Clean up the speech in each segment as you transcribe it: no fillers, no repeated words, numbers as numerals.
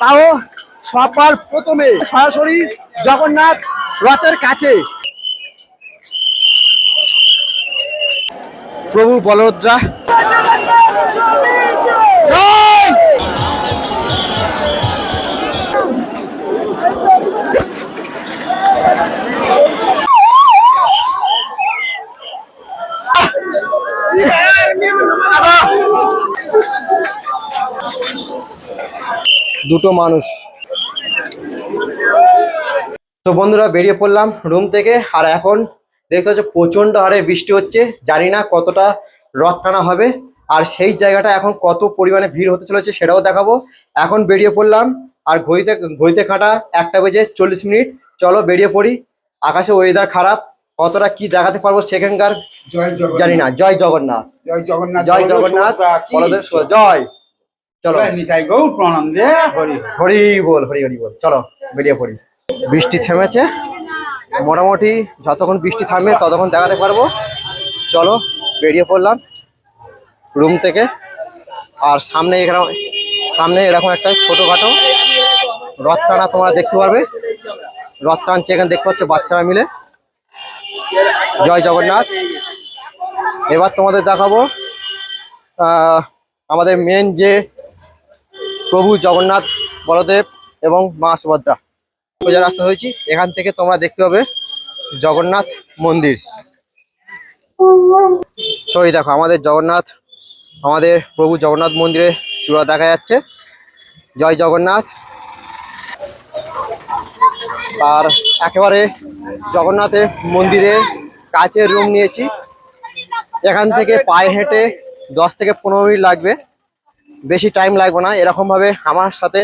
তাও সবার প্রথমে সরাসরি জগন্নাথ রথের কাছে প্রভু বলভদ্রা দুটো মানুষ। তো বন্ধুরা বেরিয়ে পড়লাম রুম থেকে, আর এখন দেখতে হচ্ছে প্রচন্ড হারে বৃষ্টি হচ্ছে। জানি না কতটা রথ টানা হবে, আর সেই জায়গাটা এখন কত পরিমাণে ভিড় হতে চলেছে সেটাও দেখাবো। এখন বেরিয়ে পড়লাম, আর ঘড়িতে কাঁটা 1:40। চলো বেরিয়ে পড়ি। আকাশে ওয়েদার খারাপ, কতটা কি দেখাতে পারবো সেখানকার জানি না। জয় জগন্নাথ, জয় জগন্নাথ, জয় জগন্নাথ, জয়। চলো নিতাই গৌর প্রণাম দে, হরি বল, হরি হরি বল। চলো বেরিয়ে পড়ি। বৃষ্টি থেমেছে মোটামুটি, যতক্ষণ বৃষ্টি থামবে ততক্ষণ দেখাতে পারবো। চলো বেরিয়ে পড়লাম রুম থেকে। আর সামনে এরকম একটা ছোটখাটো রথ টানা তোমরা দেখতে পারবে। রথ টানছে এখানে দেখতে পাচ্ছ বাচ্চারা মিলে। জয় জগন্নাথ। এবার তোমাদের দেখাবো আমাদের মেন যে প্রভু জগন্নাথ, বলদেব এবং মা সুভদ্রা। সোজা রাস্তা হয়েছি, এখান থেকে তোমরা দেখতে পাবে জগন্নাথ মন্দির। সই দেখো আমাদের প্রভু জগন্নাথ মন্দিরে চূড়া দেখা যাচ্ছে। জয় জগন্নাথ। আর একেবারে জগন্নাথের মন্দিরের কাছে রুম নিয়েছি। এখান থেকে পায়ে হেঁটে 10 থেকে 15 মিনিট লাগবে, বেশি টাইম লাগবে না। এরকমভাবে আমার সাথে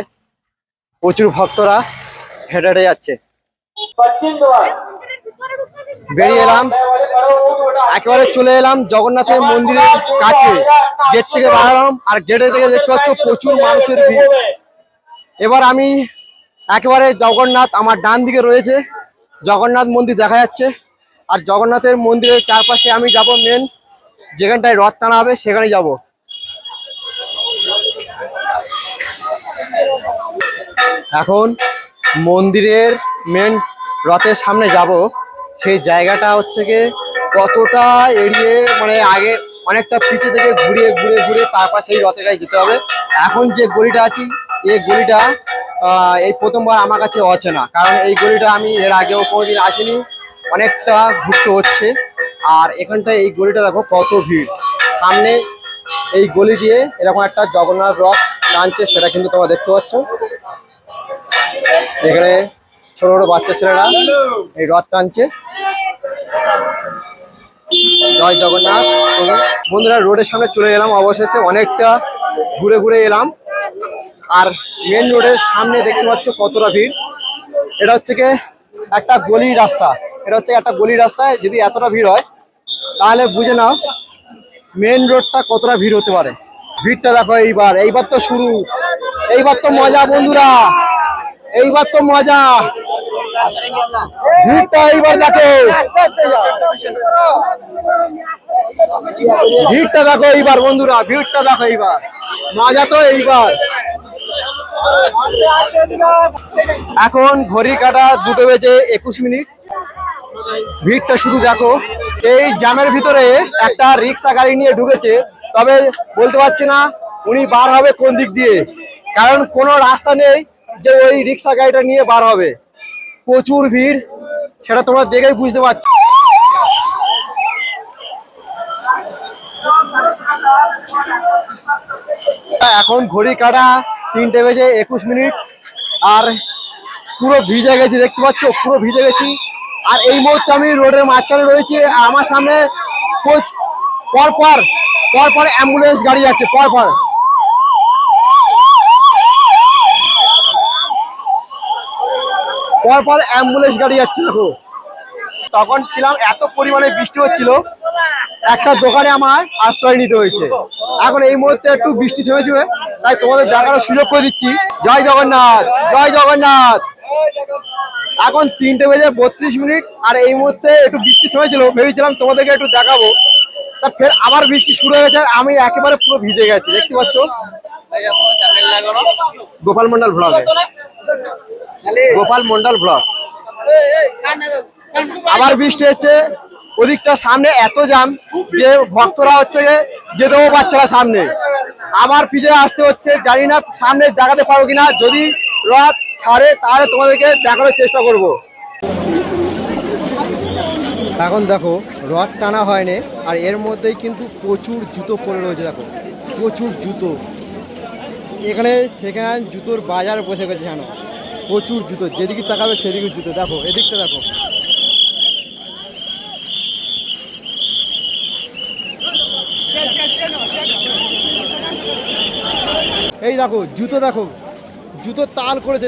প্রচুর ভক্তরা হেঁটে হেঁটে যাচ্ছে। বেরিয়ে এলাম, একেবারে চলে এলাম জগন্নাথের মন্দিরের কাছে। গেট থেকে বেরোলাম, আর গেটে থেকে দেখতে পাচ্ছ প্রচুর মানুষের ভিড়। এবার আমি একেবারে জগন্নাথ, আমার ডান দিকে রয়েছে জগন্নাথ মন্দির দেখা যাচ্ছে। আর জগন্নাথের মন্দিরের চারপাশে আমি যাব, মেন যেখানটায় রথ টানা হবে সেখানে যাব। এখন মন্দিরের মেন রথের সামনে যাব। সেই জায়গাটা হচ্ছে গিয়ে কতটা এড়িয়ে, মানে আগে অনেকটা পিছে থেকে ঘুরিয়ে ঘুরে ঘুরে তারপর সেই রথের কাছে যেতে হবে। এখন যে গলিটা আছি, এই গলিটা এই প্রথমবার আমার কাছে অচেনা, কারণ এই গলিটা আমি এর আগেও কোনোদিন আসিনি। অনেকটা ঘুরতে হচ্ছে। আর এখানটায় এই গলিটা দেখো কত ভিড়। সামনে এই গলি দিয়ে এরকম একটা জগন্নাথ রথ টানছে, সেটা কিন্তু তোমরা দেখতে পাচ্ছ। এখানে ছোট ছোট বাচ্চা ছেলেরা এই রথ টানছে। জয় জগন্নাথ। বন্ধুরা রোডের সামনে চলে এলাম অবশেষে, অনেকটা ঘুরে ঘুরে এলাম। আর মেন রোডের সামনে দেখতে পাচ্ছ কতটা ভিড়। এটা হচ্ছে কি একটা গলির রাস্তায় যদি এতটা ভিড় হয় তাহলে বুঝে নাও মেন রোডটা কতটা ভিড় হতে পারে। ভিড়টা দেখো এইবার তো শুরু, এইবার তো মজা বন্ধুরা, এইবার তো মজা। ভিড়টা এইবার দেখো, ভিড়টা দেখো এইবার বন্ধুরা, ভিড়টা দেখো এইবার, মজা তো এইবার। এখন ঘড়ি কাটা 2:21। ভিড়টা শুধু দেখো। এই জ্যামের ভিতরে একটা রিক্সা গাড়ি নিয়ে ঢুকেছে, তবে বলতে পারছি না উনি বার হবে কোন দিক দিয়ে, কারণ কোনো রাস্তা নেই যে ওই রিক্সা গাড়িটা নিয়ে বার হবে। প্রচুর ভিড়, সেটা তোমরা দেখেই বুঝতে পারছো। এখন ঘড়ি কাটা 3:21। আর পুরো ভিজে গেছি, দেখতে পাচ্ছ পুরো ভিজে গেছি। আর এই মুহূর্তে আমি রোডের মাঝখানে রয়েছি। আমার সামনে পরপর অ্যাম্বুলেন্স গাড়ি যাচ্ছে, পরপর অ্যাম্বুলেন্স গাড়ি যাচ্ছে। দেখো তখন ছিলাম, এত পরিমাণে বৃষ্টি হচ্ছিল, একটা দোকানে আমার আশ্রয় নিতে হয়েছে। এখন এই মুহূর্তে একটু বৃষ্টি থেমেছে, তাই তোমাদের দেখার সুযোগ করে দিচ্ছি। জয় জগন্নাথ, জয় জগন্নাথ। এখন 3:32। আর এই মুহূর্তে একটু বৃষ্টি থেমেছিল, ভেবেছিলাম তোমাদেরকে একটু দেখাবো, তা ফের আবার বৃষ্টি শুরু হয়ে গেছে। আমি একেবারে পুরো ভিজে গেছি, দেখতে পাচ্ছ গোপাল মন্ডল ব্লগ, গোপাল মন্ডল ব্লগ। আবার বৃষ্টি হচ্ছে, ওদিকটা সামনে এত জ্যাম যে ভক্তরা হচ্ছে যেতেও পারছে না সামনে। আমার পিছিয়ে আসতে হচ্ছে, জানি না সামনে দেখাতে পারবো কিনা। যদি রথ ছাড়ে তাহলে তোমাদেরকে দেখানোর চেষ্টা করব। এখন দেখো রথ টানা হয়নি, আর এর মধ্যেই কিন্তু প্রচুর জুতো পড়ে রয়েছে। দেখো প্রচুর জুতো, এখানে সেকেন্ড হ্যান্ড জুতোর বাজার বসে গেছে। জানো প্রচুর জুতো, যেদিকে তাকাবে সেদিকে জুতো। দেখো এদিকটা দেখো, এই দেখো জুতো, দেখো জুতো তাল করেছে।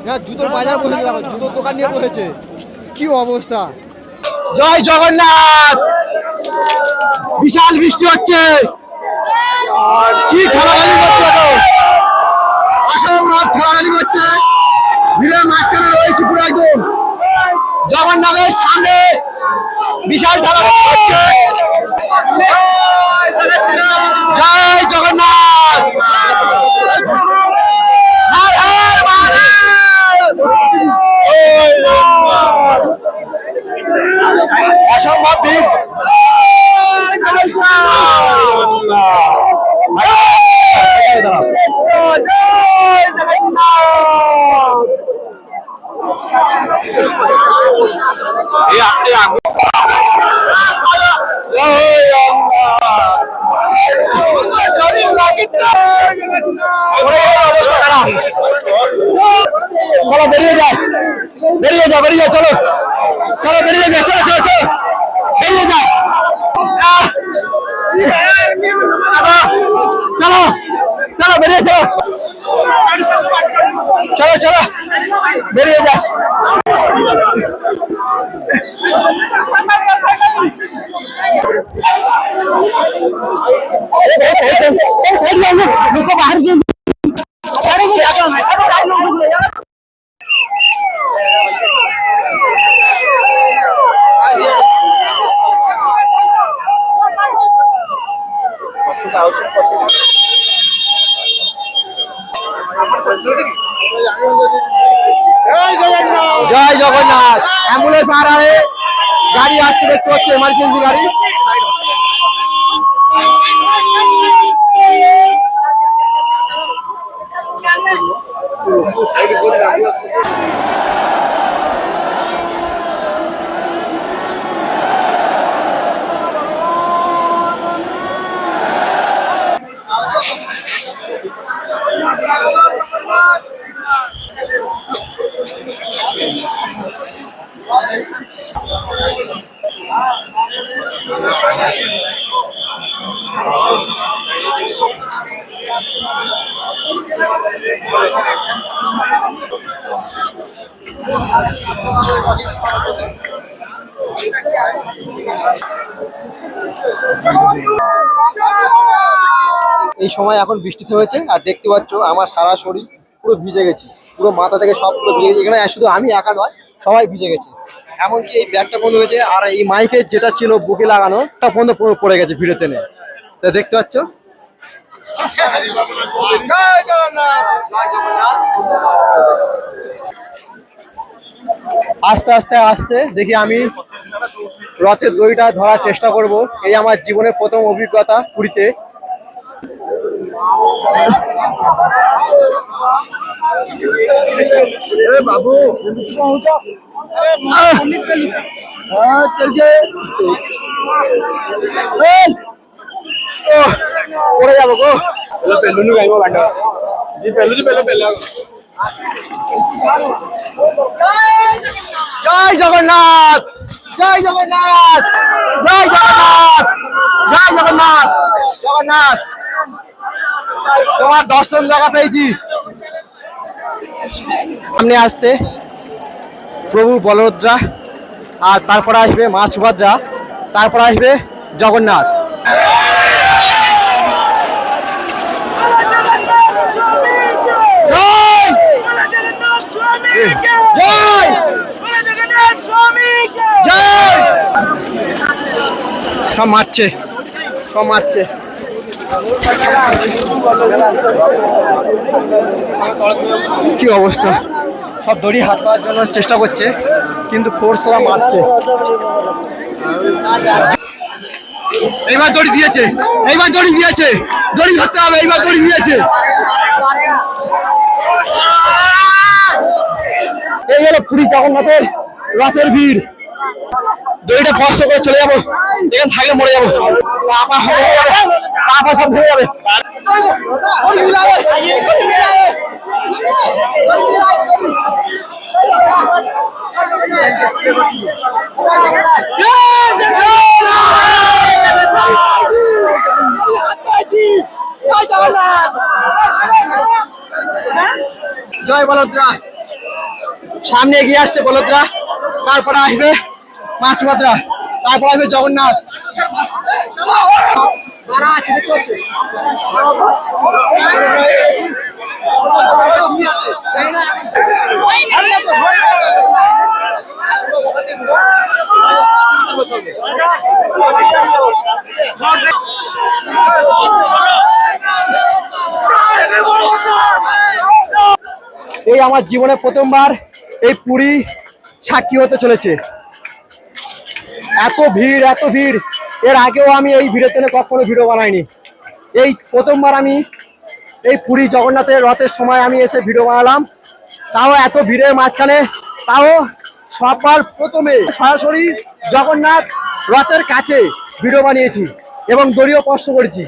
হ্যাঁ জুতোর বাজার বসেছে, দেখো জুতোর দোকান নিয়ে বসেছে। কি অবস্থা! জয় জগন্নাথ! বিশাল বৃষ্টি হচ্ছে, কি ঠেলাঠালি করছে, অসম্ভব ঠেলাঠালি করছে। ভিড়ের মাঝখানে রয়েছে পুরো একদম জগন্নাথের সামনে, বিশাল ঠেলাঠালি হচ্ছে। জয় জগন্নাথ! হর হর মহাদেব! অসম্ভব ভিড়। চলো বেরিয়ে যায়, বেরিয়ে যাও, বেরিয়ে যাও, চলো চলো বেরিয়ে যাও, চলো চলো চলো বেরিয়ে যাও, চলো চলো বেরিয়ে চলো, চলো চলো বেরিয়ে যাও। জয় জগন্নাথ! অ্যাম্বুলেন্স আর গাড়ি আসছে, দেখতে পাচ্ছি এমার্জেন্সি গাড়ি। এই সময় এখন বৃষ্টি থেমেছে, আর দেখতে পাচ্ছ আমার সারা শরীর পুরো ভিজে গেছে, পুরো মাথা থেকে সব পুরো ভিজে গেছে। এখানে শুধু আমি একা নয়, সবাই ভিজে গেছে। এমনকি এই ব্যাগটা বন্ধ হয়েছে, আর এই মাইকের যেটা ছিল বুকে লাগানো তা বন্ধ পড়ে গেছে ভিড়ে টেনে। তা দেখতে পাচ্ছ। আস্তে আস্তে আসছে, দেখি আমি রথের দড়িটা ধরার চেষ্টা করব। এই আমার জীবনের প্রথম অভিজ্ঞতা পুরীতে। বাবু পড়ে যাবো গো। জয় জগন্নাথ! জয় জগন্নাথ! জয় জগন্নাথ! জয় জগন্নাথ! জগন্নাথ তোমার দর্শন দেখা পেয়েছি। সামনে আসছে প্রভু বলভদ্রা, আর তারপর আসবে মা সুভদ্রা, তারপর আসবে জগন্নাথ। জয় জয়! সব মারছে, সব মারছে। কি অবস্থা, সব দড়ি হাত পাওয়ার জন্য চেষ্টা করছে কিন্তু ফোর্সরা মারছে। এইবার দড়ি দিয়েছে, এইবার দড়ি দিয়েছে, দড়ি ধরতে হবে, এইবার দড়ি দিয়েছে। এই হলো পুরী জগন্নাথের রথের ভিড়। দড়িটা স্পর্শ করে চলে যাবো, এখানে থাকলে মরে যাবো, পা সব ধরে যাবে। জয় বলদ্রা। সামনে এগিয়ে আসছে বলদ্রা, তারপরে আসবে মা সুভদ্রা, তারপরে আসবে জগন্নাথ। এই আমার জীবনে প্রথমবার এই পুরী সাক্ষী হতে চলেছে। এত ভিড়, এত ভিড়, এর আগেও আমি এই ভিড়ের জন্য কখনো ভিডিও বানাইনি। এই প্রথমবার আমি এই পুরী জগন্নাথের রথের সময় আমি এসে ভিডিও বানালাম, তাও এত ভিড়ের মাঝখানে, তাও সবার প্রথমে সরাসরি জগন্নাথ রথের কাছে ভিডিও বানিয়েছি এবং দড়িও স্পর্শ করেছি।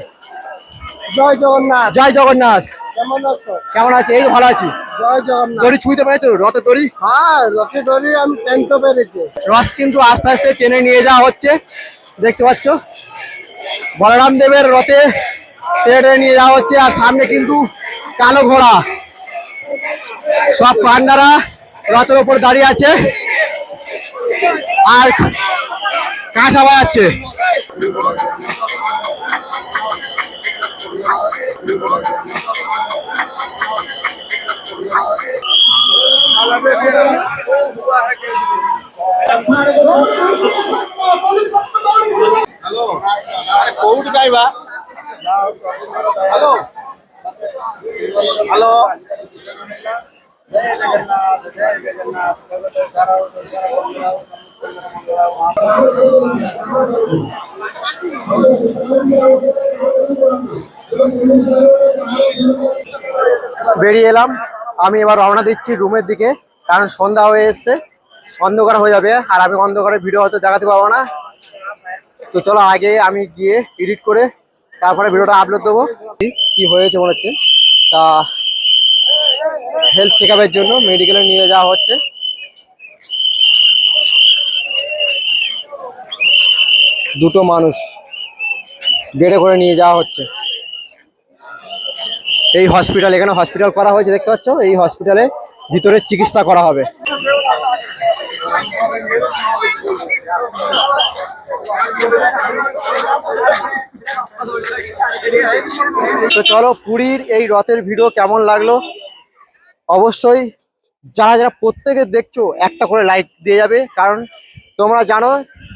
জয় জগন্নাথ। জয় জগন্নাথ। কেমন আছো? কেমন আছে? এই ভালো আছি। জয় জগন্নাথ। দড়ি ছুঁতে পেরেছো? রথের দড়ি? হ্যাঁ, রথের দড়ি আমি টানতে পেরেছি। রথ কিন্তু আস্তে আস্তে টেনে নিয়ে যাওয়া হচ্ছে, দেখতে পাচ্ছ বলরাম দেবের রথে টেনে নিয়ে যাওয়া হচ্ছে। আর সামনে কিন্তু কালো ঘোড়া, সব পান্ডারা রথের ওপর দাঁড়িয়ে আছে আর কাঁসা বাজাচ্ছে। হ্যালো, কোউঠি গাইবা? Hello, hello. বেরিয়ে এলাম, আমি এবার রওনা দিচ্ছি রুমের দিকে, কারণ সন্ধ্যা হয়ে এসছে, অন্ধকার হয়ে যাবে আর আমি অন্ধকারে ভিডিও হয়তো দেখাতে পারবো না। তো চলো আগে আমি গিয়ে এডিট করে তারপরে ভিডিওটা আপলোড দেবো। কি হয়েছে মনে হচ্ছে, তা হেলথ চেক আপের জন্য মেডিকেলে নিয়ে যাওয়া হচ্ছে। দুটো মানুষ বেডে করে নিয়ে যাওয়া হচ্ছে। এই হসপিটাল, এখানে হসপিটাল করা হয়েছে দেখতে পাচ্ছ, এই হসপিটালে ভিতরে চিকিৎসা করা হবে। তো চলো পুরীর এই রথের ভিডিও কেমন লাগলো অবশ্যই যারা যারা প্রত্যেকে দেখছো একটা করে লাইক দিয়ে যাবে, কারণ তোমরা জানো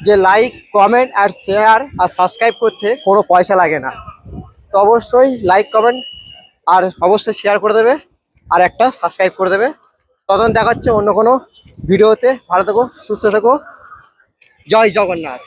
যে লাইক, কমেন্ট আর শেয়ার আর সাবস্ক্রাইব করতে কোনো পয়সা লাগে না। তো অবশ্যই লাইক, কমেন্ট আর অবশ্যই শেয়ার করে দেবে আর একটা সাবস্ক্রাইব করে দেবে। তখন দেখা হচ্ছে অন্য কোনো ভিডিওতে। ভালো থেকো, সুস্থ থেকো। জয় জগন্নাথ।